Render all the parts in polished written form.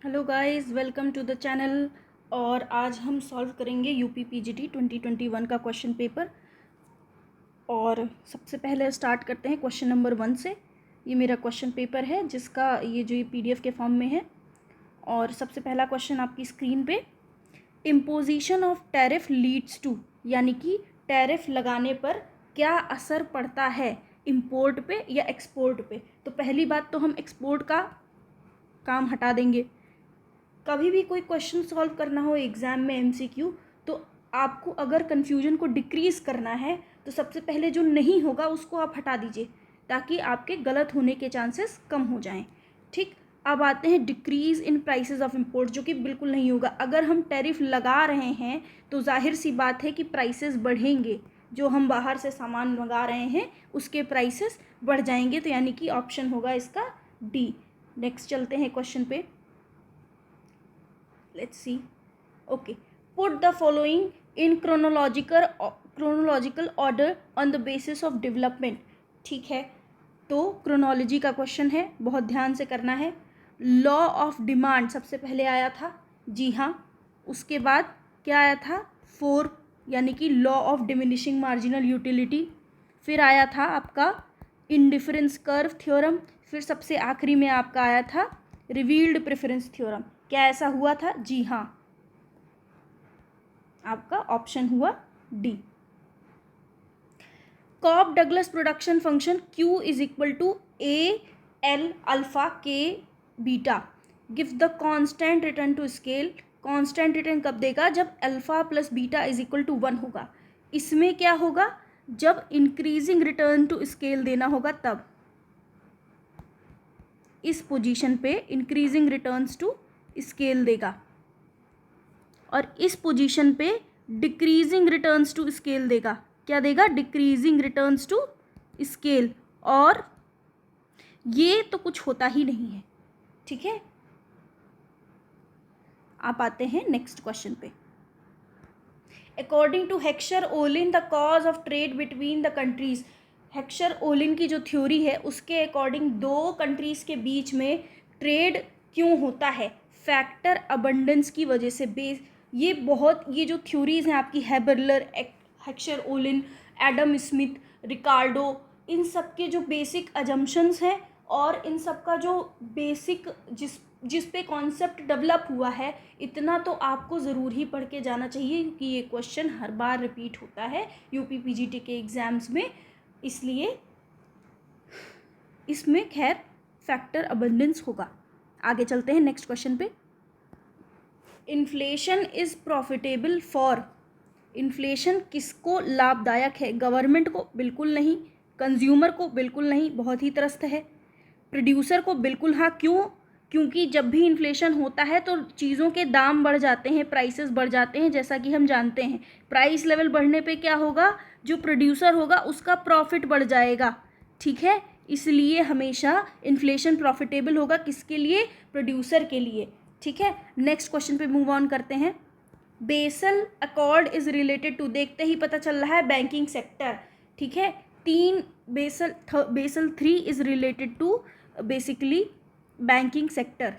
Hello guys, welcome to the channel. और आज हम सॉल्व करेंगे यूपी पीजीटी 2021 का क्वेश्चन पेपर। और सबसे पहले स्टार्ट करते हैं क्वेश्चन नंबर 1 से। ये मेरा क्वेश्चन पेपर है जिसका ये पीडीएफ के फॉर्म में है। और सबसे पहला क्वेश्चन आपकी स्क्रीन पे, imposition of tariff leads to, यानी कि टैरिफ लगाने पर क्या असर पड़ता है, इंपोर्ट पे या एक्सपोर्ट पे। तो पहली बात तो हम एक्सपोर्ट का काम हटा देंगे। कभी भी कोई क्वेश्चन सॉल्व करना हो एग्ज़ाम में एमसीक्यू, तो आपको अगर कन्फ्यूजन को डिक्रीज़ करना है तो सबसे पहले जो नहीं होगा उसको आप हटा दीजिए, ताकि आपके गलत होने के चांसेस कम हो जाएं। ठीक, अब आते हैं decrease in prices of import, जो कि बिल्कुल नहीं होगा। अगर हम टैरिफ लगा रहे हैं तो जाहिर सी बात है कि प्राइसेस बढ़ेंगे। जो हम बाहर से सामान मंगा रहे हैं उसके प्राइसेस बढ़ जाएंगे, तो यानी कि ऑप्शन होगा इसका डी। नेक्स्ट चलते हैं क्वेश्चन पे। let's see. Okay, put the following in chronological order on the basis of development. ठीक है, तो क्रोनोलॉजी का क्वेश्चन है, बहुत ध्यान से करना है। लॉ ऑफ डिमांड सबसे पहले आया था, जी हाँ। उसके बाद क्या आया था, 4, यानी कि law of diminishing marginal utility. फिर आया था आपका इंडिफरेंस कर्व थ्योरम। फिर सबसे आखिरी में आपका आया था रिवील्ड प्रेफरेंस थ्योरम। क्या ऐसा हुआ था, जी हाँ, आपका ऑप्शन हुआ D. Cobb Douglas production function Q is equal to A L alpha K beta. Give the constant return to scale. Constant return कब देगा, जब alpha plus beta is equal to 1 होगा। इसमें क्या होगा, जब इंक्रीजिंग रिटर्न टू स्केल देना होगा तब। इस पोजीशन पे इंक्रीजिंग रिटर्न्स टू स्केल देगा, और इस पोजीशन पे डिक्रीजिंग रिटर्न्स टू स्केल देगा। क्या देगा, डिक्रीजिंग रिटर्न्स टू स्केल। और ये तो कुछ होता ही नहीं है, ठीक है। आप आते हैं नेक्स्ट क्वेश्चन पे। According to Heckscher Ohlin the cause of trade between the countries. Heckscher Ohlin की जो थ्योरी है उसके अकॉर्डिंग दो कंट्रीज के बीच में ट्रेड क्यों होता है, फैक्टर अबंडेंस की वजह से। ये जो थ्योरीज हैं आपकी, हैबरलर, हेक्सर ओलिन, एडम स्मिथ, रिकार्डो, इन सब के जो बेसिक अजम्पशंस हैं और इन सब का जो बेसिक जिस पे कॉन्सेप्ट डेवलप हुआ है, इतना तो आपको ज़रूर ही पढ़ के जाना चाहिए, क्योंकि ये क्वेश्चन हर बार रिपीट होता है यूपी पीजीटी के एग्ज़ाम्स में। इसलिए इसमें खैर फैक्टर अबंडेंस होगा। आगे चलते हैं नेक्स्ट क्वेश्चन पे। Inflation is profitable for. Inflation किसको लाभदायक है, गवर्नमेंट को बिल्कुल नहीं, कंज्यूमर को बिल्कुल नहीं, बहुत ही त्रस्त है। प्रोड्यूसर को बिल्कुल हाँ, क्यों, क्योंकि जब भी इन्फ्लेशन होता है तो चीज़ों के दाम बढ़ जाते हैं, प्राइसेस बढ़ जाते हैं, जैसा कि हम जानते हैं। प्राइस लेवल बढ़ने पे क्या होगा, जो प्रोड्यूसर होगा उसका प्रॉफिट बढ़ जाएगा, ठीक है। इसलिए हमेशा इन्फ्लेशन प्रॉफिटेबल होगा, किसके लिए, प्रोड्यूसर के लिए, ठीक है। नेक्स्ट क्वेश्चन पे मूव ऑन करते हैं। Basel accord is related to, देखते ही पता चल रहा है बैंकिंग सेक्टर, ठीक है। Basel 3 is related to basically banking sector.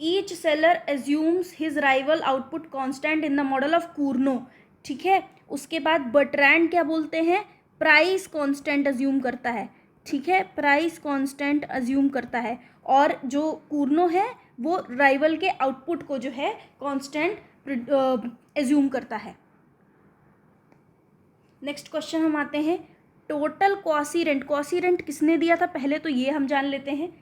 Each seller assumes his rival output constant in the model of Cournot, ठीक है। उसके बाद बर्ट्रैंड क्या बोलते हैं, प्राइस कांस्टेंट अज्यूम करता है, ठीक है, प्राइस कांस्टेंट अज्यूम करता है। और जो कूर्नो है वो राइवल के आउटपुट को जो है कांस्टेंट एज्यूम करता है। नेक्स्ट क्वेश्चन हम आते हैं, total quasi rent. Quasi rent किसने दिया था, पहले तो ये हम जान लेते हैं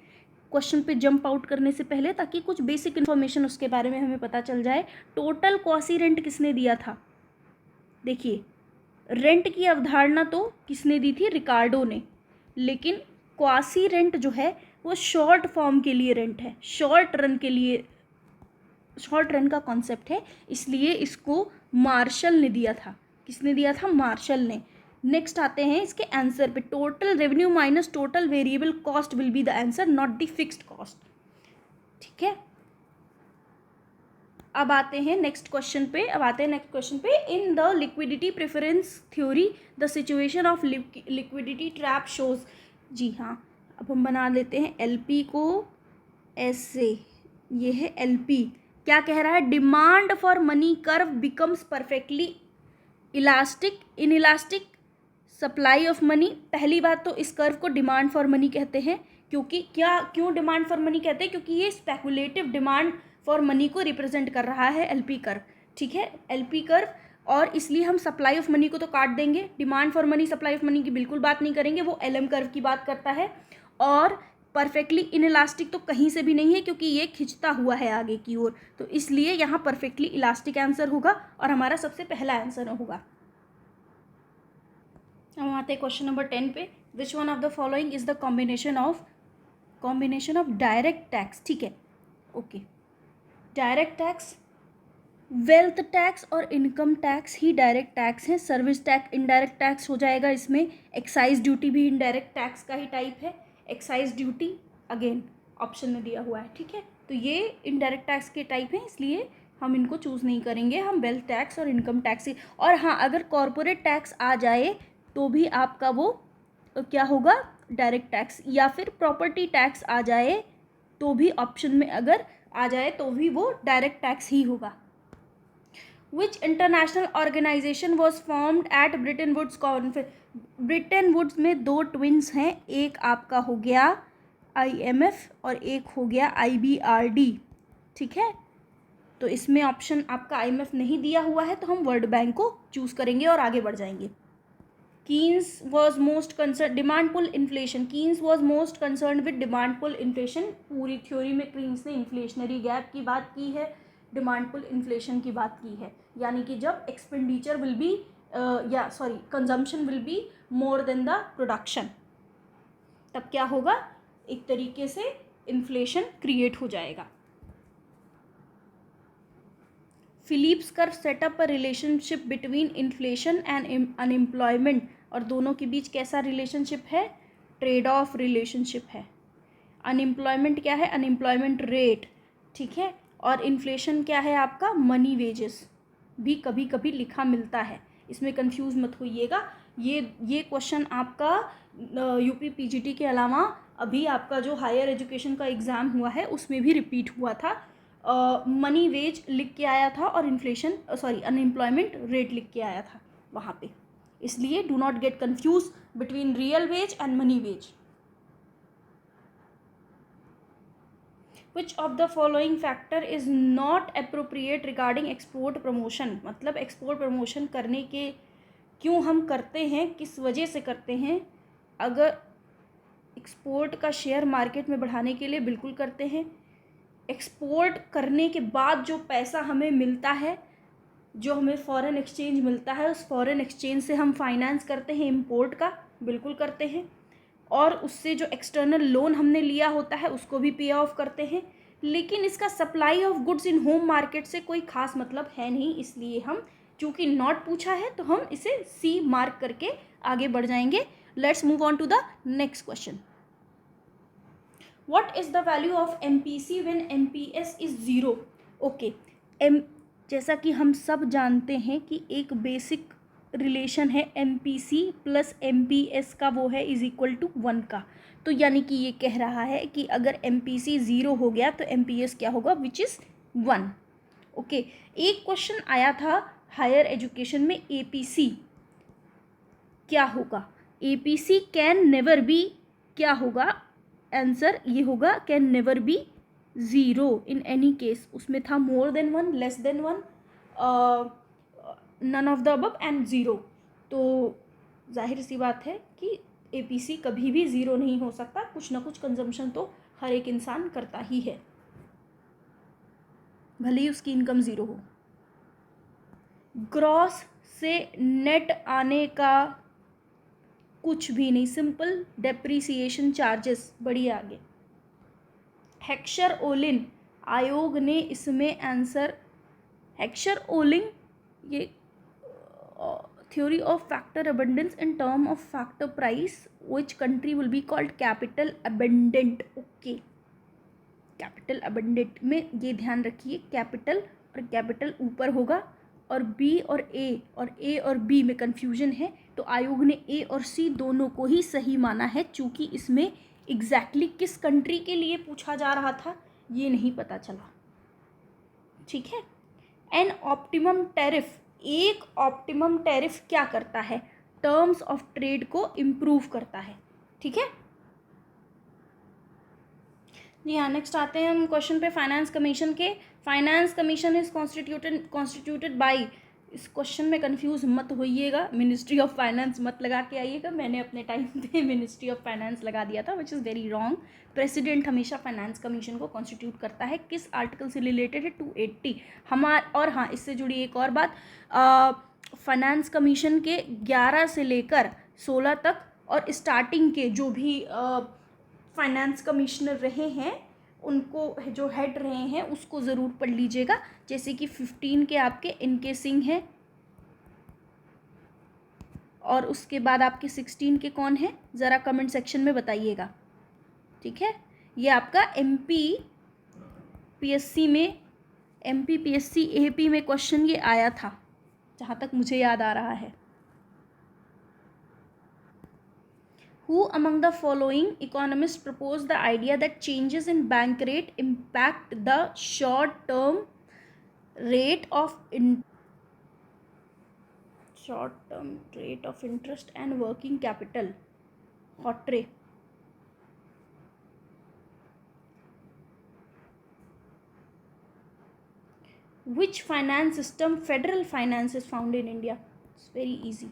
क्वेश्चन पे जंप आउट करने से पहले, ताकि कुछ बेसिक इन्फॉर्मेशन उसके बारे में हमें पता चल जाए। टोटल क्वासी रेंट किसने दिया था, देखिए, रेंट की अवधारणा तो किसने दी थी, रिकार्डो ने। लेकिन क्वासी रेंट जो है वो शॉर्ट फॉर्म के लिए रेंट है, शॉर्ट रन के लिए, शॉर्ट रन का कॉन्सेप्ट है, इसलिए इसको मार्शल ने दिया था। किसने दिया था, मार्शल ने। नेक्स्ट आते हैं इसके आंसर पे। Total revenue minus total variable cost will be the answer, not the fixed cost, ठीक है। अब आते हैं नेक्स्ट क्वेश्चन पे। In the liquidity preference theory the situation of liquidity trap shows. जी हाँ, अब हम बना लेते हैं LP को ऐसे, ये है LP। क्या कह रहा है? Demand for money curve becomes perfectly elastic in elastic supply of money. पहली बात तो इस कर्व को डिमांड फॉर मनी कहते हैं, क्योंकि क्यों डिमांड फॉर मनी कहते हैं? क्योंकि ये स्पेकुलेटिव डिमांड फॉर मनी को रिप्रेजेंट कर रहा है LP कर्व, ठीक है, LP कर्व। और इसलिए हम सप्लाई ऑफ मनी को तो काट देंगे, demand for money supply of money की बिल्कुल बात नहीं करेंगे, वो LM कर्व की बात करता है। और परफेक्टली इनइलास्टिक तो कहीं से भी नहीं है, क्योंकि ये खिंचता हुआ है आगे की ओर, तो इसलिए यहाँ परफेक्टली इलास्टिक आंसर होगा और हमारा सबसे पहला आंसर होगा। हम आते हैं क्वेश्चन नंबर 10 पे। Which one of the following is the combination of direct tax, ठीक है, okay. Direct tax, wealth tax और इनकम टैक्स ही डायरेक्ट टैक्स हैं। सर्विस टैक्स इनडायरेक्ट टैक्स हो जाएगा इसमें। एक्साइज ड्यूटी भी इनडायरेक्ट टैक्स का ही टाइप है। एक्साइज ड्यूटी अगेन ऑप्शन में दिया हुआ है, ठीक है, तो ये इनडायरेक्ट टैक्स के टाइप हैं, इसलिए हम इनको चूज़ नहीं करेंगे, हम वेल्थ टैक्स और इनकम टैक्स ही। और हाँ, अगर कॉरपोरेट टैक्स आ जाए तो भी आपका वो क्या होगा? Direct tax. या फिर प्रॉपर्टी टैक्स आ जाए तो भी ऑप्शन में अगर आ जाए तो भी वो डायरेक्ट टैक्स ही होगा। Which international organization was formed at Bretton Woods Conference? Bretton Woods में दो ट्विंस हैं, एक आपका हो गया IMF और एक हो गया IBRD, ठीक है। तो इसमें ऑप्शन आपका IMF नहीं दिया हुआ है, तो हम वर्ल्ड बैंक को चूज करेंगे और आगे बढ़ जाएंगे। Keynes was most concern demand pull inflation. Keynes was most concern with demand pull inflation. पूरी थ्योरी में कीन्स ने इन्फ्लेशनरी गैप की बात की है, डिमांड पुल इन्फ्लेशन की बात की है, यानी कि जब expenditure will be consumption will be more than the production, तब क्या होगा? एक तरीके से इन्फ्लेशन क्रिएट हो जाएगा। Phillips curve setup a relationship between inflation and unemployment. और दोनों के बीच कैसा रिलेशनशिप है? ट्रेड ऑफ रिलेशनशिप है। अनएम्प्लॉयमेंट क्या है? अनएम्प्लॉयमेंट रेट, ठीक है। और इन्फ्लेशन क्या है आपका? मनी वेजेस भी कभी कभी लिखा मिलता है, इसमें कंफ्यूज मत होइएगा। ये क्वेश्चन आपका UP PGT के अलावा अभी आपका जो हायर एजुकेशन का एग्ज़ाम हुआ है उसमें भी रिपीट हुआ था। मनी वेज लिख के आया था और इन्फ्लेशन अनएम्प्लॉयमेंट रेट लिख के आया था वहाँ पे, इसलिए do not get confuse between real wage and money wage. Which of the following factor is not appropriate regarding export promotion? मतलब एक्सपोर्ट प्रमोशन करने के क्यों हम करते हैं, किस वजह से करते हैं? अगर एक्सपोर्ट का शेयर मार्केट में बढ़ाने के लिए बिल्कुल करते हैं। एक्सपोर्ट करने के बाद जो पैसा हमें मिलता है, जो हमें फॉरेन एक्सचेंज मिलता है, उस फॉरेन एक्सचेंज से हम फाइनेंस करते हैं इंपोर्ट का, बिल्कुल करते हैं। और उससे जो एक्सटर्नल लोन हमने लिया होता है उसको भी पे ऑफ करते हैं। लेकिन इसका supply of goods in home market से कोई खास मतलब है नहीं, इसलिए हम, चूँकि नॉट पूछा है तो हम इसे C मार्क करके आगे बढ़ जाएंगे। Let's move on to the next question. What is the value of MPC when MPS is 0? Okay, जैसा कि हम सब जानते हैं कि एक बेसिक रिलेशन है MPC प्लस MPS का, वो है इज इक्वल टू 1 का। तो यानी कि ये कह रहा है कि अगर MPC 0 हो गया तो MPS क्या होगा? Which is 1। ओके, एक क्वेश्चन आया था हायर एजुकेशन में, APC क्या होगा? APC कैन नेवर बी, क्या होगा आंसर? ये होगा can never be 0 in any case. उसमें था more than 1, less than 1, none of the above and 0। तो जाहिर सी बात है कि APC कभी भी 0 नहीं हो सकता, कुछ ना कुछ कंजम्पशन तो हर एक इंसान करता ही है, भले ही उसकी इनकम 0 हो। ग्रॉस से नेट आने का कुछ भी नहीं, सिंपल डेप्रिसिएशन चार्जेस। बढ़िया, आगे हेक्सर ओलिन आयोग ने इसमें आंसर, हेक्सर ओलिन ये theory of factor abundance in term of factor price, which country will be called capital abundant? okay, capital abundant में ये ध्यान रखिए, कैपिटल और कैपिटल ऊपर होगा, और B और A और B में कंफ्यूजन है, तो आयोग ने A और C दोनों को ही सही माना है, चूँकि इसमें एग्जैक्टली किस कंट्री के लिए पूछा जा रहा था ये नहीं पता चला, ठीक है। एन ऑप्टिमम टैरिफ, एक ऑप्टिमम टैरिफ क्या करता है, टर्म्स ऑफ ट्रेड को इम्प्रूव करता है, ठीक है। जी हाँ, नेक्स्ट आते हैं हम क्वेश्चन पे फाइनेंस कमीशन के। Finance commission is constituted by, इस क्वेश्चन में कंफ्यूज मत होइएगा, मिनिस्ट्री ऑफ फाइनेंस मत लगा के आइएगा, मैंने अपने टाइम पे मिनिस्ट्री ऑफ फाइनेंस लगा दिया था, which is very wrong. President हमेशा फाइनेंस कमीशन को कॉन्स्टिट्यूट करता है। किस आर्टिकल से रिलेटेड है, 280 और हाँ, इससे जुड़ी एक और बात, फाइनेंस कमीशन के 11 से लेकर 16 तक और स्टार्टिंग के जो भी फाइनेंस कमिश्नर रहे हैं उनको, जो हेड रहे हैं उसको ज़रूर पढ़ लीजिएगा। जैसे कि 15 के आपके इनके सिंह हैं, और उसके बाद आपके 16 के कौन है, ज़रा कमेंट सेक्शन में बताइएगा, ठीक है। ये आपका MPPSC में, MPPSC AP में क्वेश्चन ये आया था, जहाँ तक मुझे याद आ रहा है। Who among the following economists proposed the idea that changes in bank rate impact the short-term rate of interest and working capital? Hawtrey. Which finance system, federal finance, is found in India? It's very easy.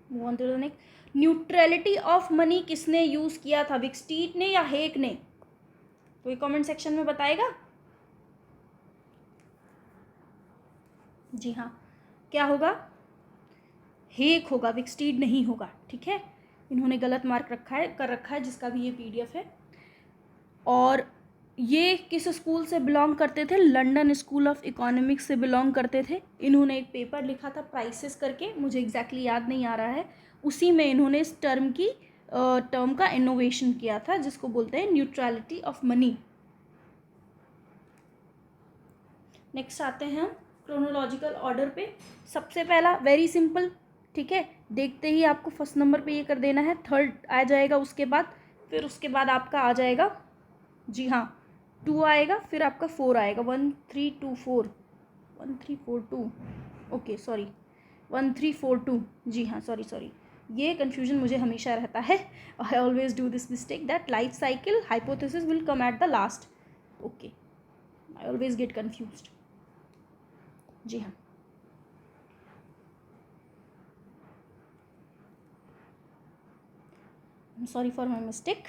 Move on to the next. Neutrality of money किसने use किया था, विक्सटीट ने या हेक ने? तो ये comment section में बताएगा। जी हाँ, क्या होगा, हेक होगा, विक्सटीट नहीं होगा, ठीक है। इन्होंने गलत मार्क कर रखा है जिसका भी ये PDF है। और ये किस स्कूल से बिलोंग करते थे, लंदन स्कूल ऑफ इकोनॉमिक्स से बिलोंग करते थे। इन्होंने एक पेपर लिखा था प्राइसेस करके, मुझे एग्जैक्टली याद नहीं आ रहा है, उसी में इन्होंने इस टर्म का इनोवेशन किया था जिसको बोलते हैं न्यूट्रलिटी ऑफ मनी। नेक्स्ट आते हैं हम क्रोनोलॉजिकल ऑर्डर पे। सबसे पहला वेरी सिंपल, ठीक है, देखते ही आपको फर्स्ट नंबर पे ये कर देना है, थर्ड आ जाएगा उसके बाद, फिर उसके बाद आपका आ जाएगा, जी हाँ, 2 आएगा, फिर आपका 4 आएगा, 1 3 2 4, 1 3 4 2, ओके सॉरी 1 3 4 2, जी हाँ, सॉरी, ये कन्फ्यूजन मुझे हमेशा रहता है, I always do this mistake that life cycle hypothesis will come at the last, okay, I always get confused, जी हाँ। Sorry for my mistake.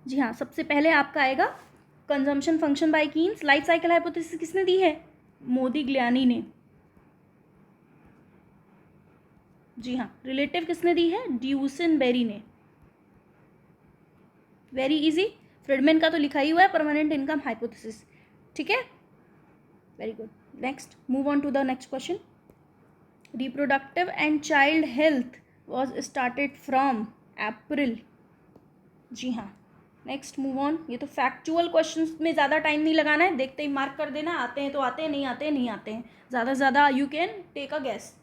जी हाँ, सबसे पहले आपका आएगा consumption function by Keynes. Life cycle hypothesis किसने दी है, मोदिग्लियानी ने, जी हाँ। रिलेटिव किसने दी है, ड्यूसेनबेरी ने, वेरी इजी। फ्रीडमैन का तो लिखा ही हुआ है, परमानेंट इनकम हाइपोथेसिस, ठीक है, very good. Next, move on to the next question. Reproductive and child health was started from April, जी हाँ। Next, move on. ये तो फैक्चुअल क्वेश्चंस में ज़्यादा टाइम नहीं लगाना है, देखते ही मार्क कर देना, आते हैं तो आते हैं, नहीं आते हैं नहीं आते हैं, ज़्यादा से ज़्यादा you can take a guess,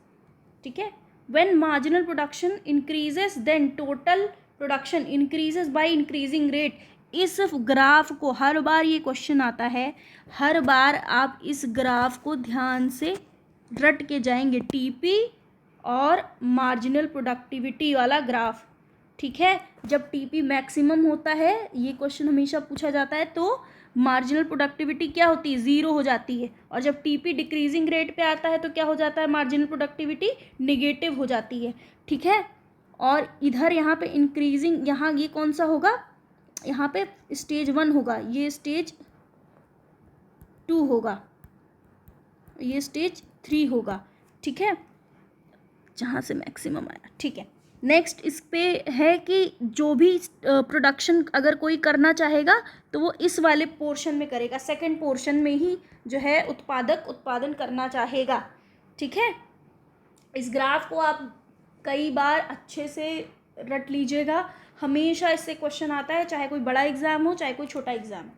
ठीक है। When marginal production increases then total production increases by increasing rate. इस ग्राफ को हर बार ये क्वेश्चन आता है, हर बार आप इस ग्राफ को ध्यान से रट के जाएंगे, TP और मार्जिनल प्रोडक्टिविटी वाला ग्राफ, ठीक है। जब TP मैक्सिमम होता है, ये क्वेश्चन हमेशा पूछा जाता है, तो मार्जिनल प्रोडक्टिविटी क्या होती है, 0 हो जाती है, और जब TP डिक्रीजिंग रेट पे आता है तो क्या हो जाता है, मार्जिनल प्रोडक्टिविटी नेगेटिव हो जाती है, ठीक है। और इधर यहाँ पे इंक्रीजिंग, यहाँ ये कौन सा होगा, यहाँ पे स्टेज 1 होगा, ये स्टेज 2 होगा, ये स्टेज 3 होगा, ठीक है, जहाँ से मैक्सिमम आया, ठीक है। नेक्स्ट इस पे है कि जो भी प्रोडक्शन अगर कोई करना चाहेगा तो वो इस वाले पोर्शन में करेगा, सेकंड पोर्शन में ही जो है उत्पादन करना चाहेगा, ठीक है। इस ग्राफ को आप कई बार अच्छे से रट लीजिएगा, हमेशा इससे क्वेश्चन आता है, चाहे कोई बड़ा एग्जाम हो चाहे कोई छोटा एग्जाम हो।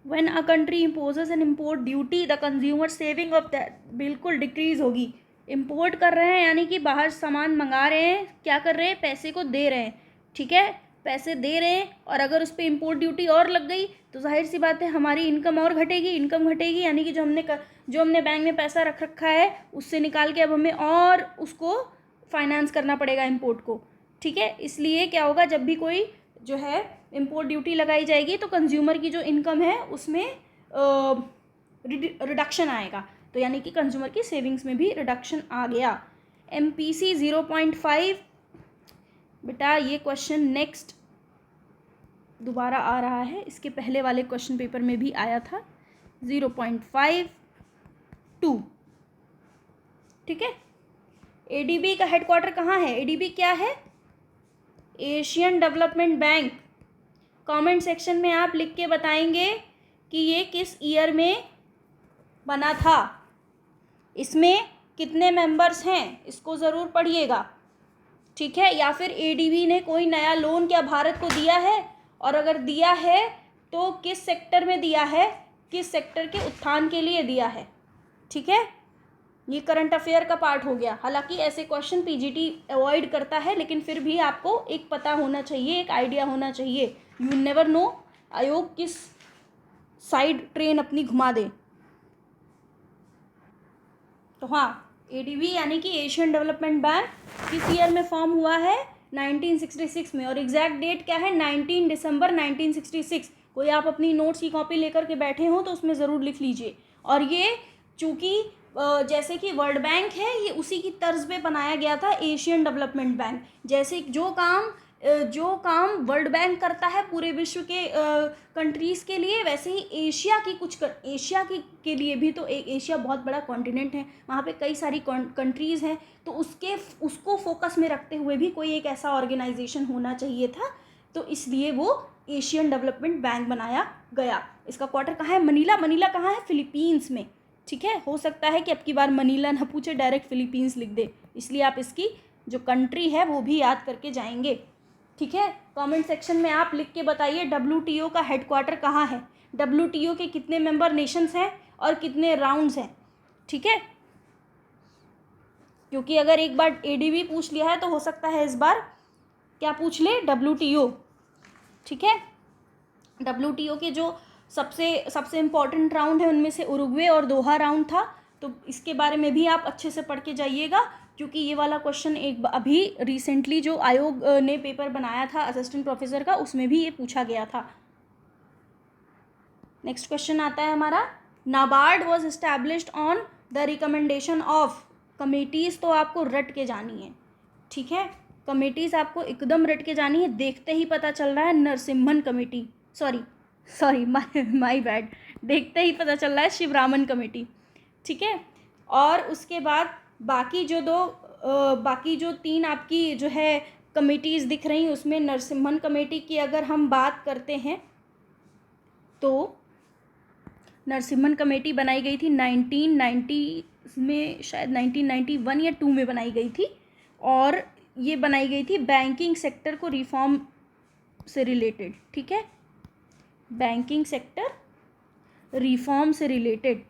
When a country imposes an import duty, the consumer saving of that बिल्कुल डिक्रीज होगी। इम्पोर्ट कर रहे हैं यानी कि बाहर सामान मंगा रहे हैं, क्या कर रहे हैं, पैसे को दे रहे हैं, ठीक है, पैसे दे रहे हैं और अगर उस पर इम्पोर्ट ड्यूटी और लग गई तो जाहिर सी बात है हमारी इनकम और घटेगी, इनकम घटेगी यानी कि जो हमने बैंक में पैसा रख रखा है उससे निकाल के अब हमें और उसको फाइनेंस करना पड़ेगा इम्पोर्ट को। ठीक है, इसलिए क्या होगा, जब भी कोई जो है इम्पोर्ट ड्यूटी लगाई जाएगी तो कंज्यूमर की जो इनकम है उसमें रिडक्शन आएगा, तो यानी कि कंज्यूमर की सेविंग्स में भी रिडक्शन आ गया। MPC 0.5 बेटा ये क्वेश्चन नेक्स्ट दोबारा आ रहा है, इसके पहले वाले क्वेश्चन पेपर में भी आया था 0.52। ठीक है, ADB का हेडक्वार्टर कहाँ है? ADB क्या है? Asian development bank. Comment section में आप लिख के बताएंगे कि ये किस ईयर में बना था, इसमें कितने मेंबर्स हैं, इसको ज़रूर पढ़िएगा। ठीक है, या फिर ADB ने कोई नया लोन क्या भारत को दिया है, और अगर दिया है तो किस सेक्टर में दिया है, किस सेक्टर के उत्थान के लिए दिया है। ठीक है, ये करंट अफेयर का पार्ट हो गया। हालांकि ऐसे क्वेश्चन PGT अवॉइड करता है, लेकिन फिर भी आपको एक पता होना चाहिए, एक आइडिया होना चाहिए। यू नेवर नो आयोग किस साइड ट्रेन अपनी घुमा दे। तो हाँ, ADB यानी कि एशियन डेवलपमेंट बैंक किस ईयर में फॉर्म हुआ है? 1966 में। और एग्जैक्ट डेट क्या है? 19 दिसंबर 1966। कोई आप अपनी नोट्स की कॉपी लेकर के बैठे हो तो उसमें ज़रूर लिख लीजिए। और ये चूँकि जैसे कि वर्ल्ड बैंक है, ये उसी की तर्ज पे बनाया गया था एशियन डेवलपमेंट बैंक। जैसे जो काम वर्ल्ड बैंक करता है पूरे विश्व के कंट्रीज़ के लिए, वैसे ही एशिया के लिए भी, तो एशिया बहुत बड़ा कॉन्टिनेंट है, वहाँ पे कई सारी कंट्रीज़ हैं, तो उसको फोकस में रखते हुए भी कोई एक ऐसा ऑर्गेनाइजेशन होना चाहिए था, तो इसलिए वो एशियन डेवलपमेंट बैंक बनाया गया। इसका क्वार्टर कहाँ है? मनीला। मनीला कहाँ है? फिलीपींस में। ठीक है, हो सकता है कि अब की बार मनीला ना पूछे, डायरेक्ट फिलीपींस लिख दे, इसलिए आप इसकी जो कंट्री है वो भी याद करके जाएंगे। ठीक है, कमेंट सेक्शन में आप लिख के बताइए WTO का हेडक्वार्टर कहाँ है, WTO के कितने मेंबर नेशंस हैं और कितने राउंड्स हैं। ठीक है, क्योंकि अगर एक बार ADB पूछ लिया है तो हो सकता है इस बार क्या पूछ ले? WTO। ठीक है, WTO के जो सबसे इम्पॉर्टेंट राउंड है उनमें से उरुग्वे और दोहा राउंड था, तो इसके बारे में भी आप अच्छे से पढ़ के जाइएगा, क्योंकि ये वाला क्वेश्चन अभी रिसेंटली जो आयोग ने पेपर बनाया था असिस्टेंट प्रोफेसर का, उसमें भी ये पूछा गया था। नेक्स्ट क्वेश्चन आता है हमारा, NABARD was established on the recommendation of. Committees तो आपको रट के जानी है। ठीक है, कमेटीज़ आपको एकदम रट के जानी है, देखते ही पता चल रहा है Narasimhan committee, sorry my bad, देखते ही पता चल रहा है शिवरामन कमेटी। ठीक है, और उसके बाद बाकी जो 3 आपकी जो है कमेटीज़ दिख रही हैं, उसमें नरसिम्हन कमेटी की अगर हम बात करते हैं तो नरसिम्हन कमेटी बनाई गई थी 1990 में, शायद 1991 या 2 में बनाई गई थी, और ये बनाई गई थी बैंकिंग सेक्टर को रिफॉर्म से रिलेटेड। ठीक है, बैंकिंग सेक्टर रिफॉर्म से रिलेटेड।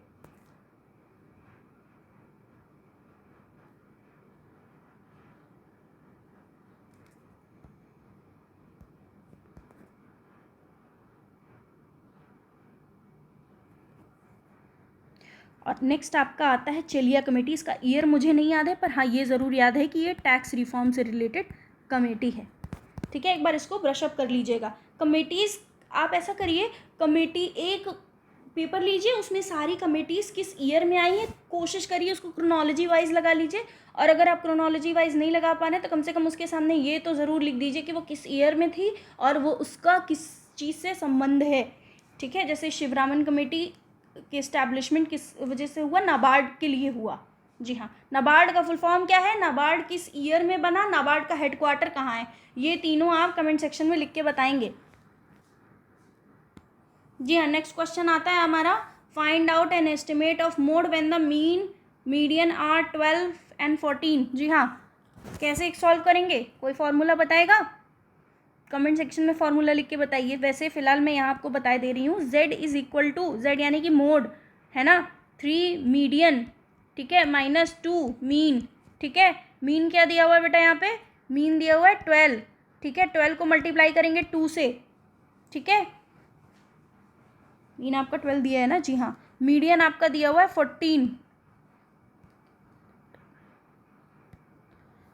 और नेक्स्ट आपका आता है चेलिया कमेटी। इसका ईयर मुझे नहीं याद है, पर हाँ ये ज़रूर याद है कि ये टैक्स रिफॉर्म से रिलेटेड कमेटी है। ठीक है, एक बार इसको ब्रशअप कर लीजिएगा। कमेटीज़ आप ऐसा करिए, कमेटी एक पेपर लीजिए, उसमें सारी कमेटीज़ किस ईयर में आई हैं कोशिश करिए उसको क्रोनोलॉजी वाइज लगा लीजिए, और अगर आप क्रोनोलॉजी वाइज नहीं लगा पा रहे हैं तो कम से कम उसके सामने ये तो ज़रूर लिख दीजिए कि वो किस ईयर में थी और वो उसका किस चीज़ से संबंध है। ठीक है, जैसे शिवरामन कमेटी के इस्टेब्लिशमेंट किस वजह से हुआ? नाबार्ड के लिए हुआ। जी हाँ, नाबार्ड का फुल फॉर्म क्या है, नाबार्ड किस ईयर में बना, नाबार्ड का हेडक्वार्टर कहाँ है, ये तीनों आप कमेंट सेक्शन में लिख के बताएंगे। जी हाँ, नेक्स्ट क्वेश्चन आता है हमारा, find out an estimate of mode when the median are 12 and 14। जी हाँ, कैसे सॉल्व करेंगे, कोई फॉर्मूला बताएगा? कमेंट सेक्शन में फॉर्मूला लिख के बताइए। वैसे फिलहाल मैं यहाँ आपको बता दे रही हूँ, Z is equal to, Z यानी कि मोड है ना, 3 मीडियन, ठीक है, -2 मीन। ठीक है, मीन क्या दिया हुआ है बेटा, यहाँ पे मीन दिया हुआ है 12, ठीक है, 12 को मल्टीप्लाई करेंगे 2 से, ठीक है, मीन आपका 12 दिया है ना, जी हाँ, मीडियन आपका दिया हुआ है 14,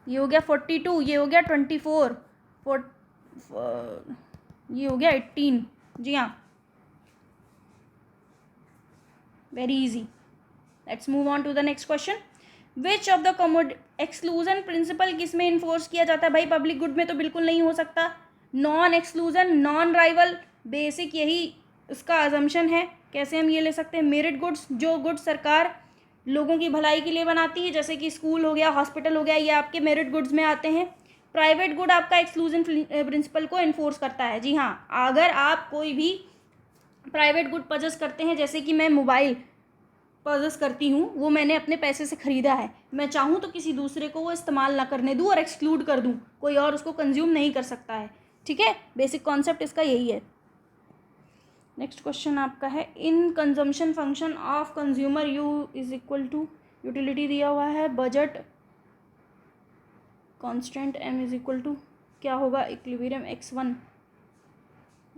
ये हो गया 42, ये हो गया 24, ये हो गया 18, जी हाँ, very easy. Let's move on to the next question. Which of the कमोड एक्सक्लूजन प्रिंसिपल किस में इन्फोर्स किया जाता है? भाई पब्लिक गुड में तो बिल्कुल नहीं हो सकता। Non exclusion, non rival, basic यही इसका अजम्पशन है। कैसे हम ये ले सकते हैं? मेरिट गुड्स, जो गुड्स सरकार लोगों की भलाई के लिए बनाती है, जैसे कि स्कूल हो गया, हॉस्पिटल हो गया, ये आपके मेरिट गुड्स में आते हैं। प्राइवेट गुड आपका एक्सक्लूजन प्रिंसिपल को इन्फोर्स करता है। जी हाँ, अगर आप कोई भी प्राइवेट गुड परचेस करते हैं, जैसे कि मैं मोबाइल परचेस करती हूँ, वो मैंने अपने पैसे से ख़रीदा है, मैं चाहूँ तो किसी दूसरे को वो इस्तेमाल ना करने दूँ और एक्सक्लूड कर दूँ, कोई और उसको कंज्यूम नहीं कर सकता है। ठीक है, बेसिक कॉन्सेप्ट इसका यही है। नेक्स्ट क्वेश्चन आपका है, in consumption function of consumer U is equal to, utility दिया हुआ है, budget constant m is equal to क्या होगा? Equilibrium x1।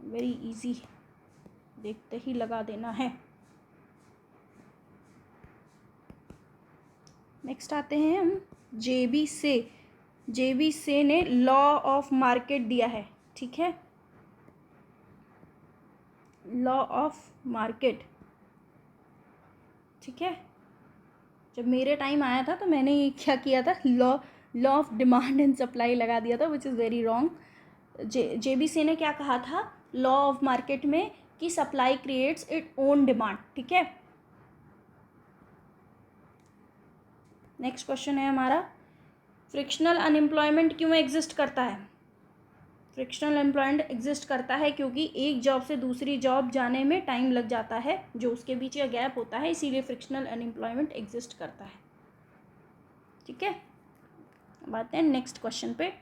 वेरी इजी, देखते ही लगा देना है। नेक्स्ट आते हैं हम जेबी से ने लॉ ऑफ मार्केट दिया है। ठीक है, लॉ ऑफ मार्केट, ठीक है, जब मेरे टाइम आया था तो मैंने ये क्या किया था, law of demand and supply लगा दिया था, which is very wrong. JBC ने क्या कहा था लॉ ऑफ मार्केट में, कि supply creates it own demand. ठीक है, नेक्स्ट क्वेश्चन है हमारा, फ्रिक्शनल अनएम्प्लॉयमेंट क्यों एग्जिस्ट करता है? फ्रिक्शनल एम्प्लॉयमेंट एग्जिस्ट करता है क्योंकि एक जॉब से दूसरी जॉब जाने में टाइम लग जाता है, जो उसके बीच का गैप होता है, इसीलिए फ्रिक्शनल अनएम्प्लॉयमेंट एग्जिस्ट करता है। ठीक है, अब आते हैं नेक्स्ट क्वेश्चन पे।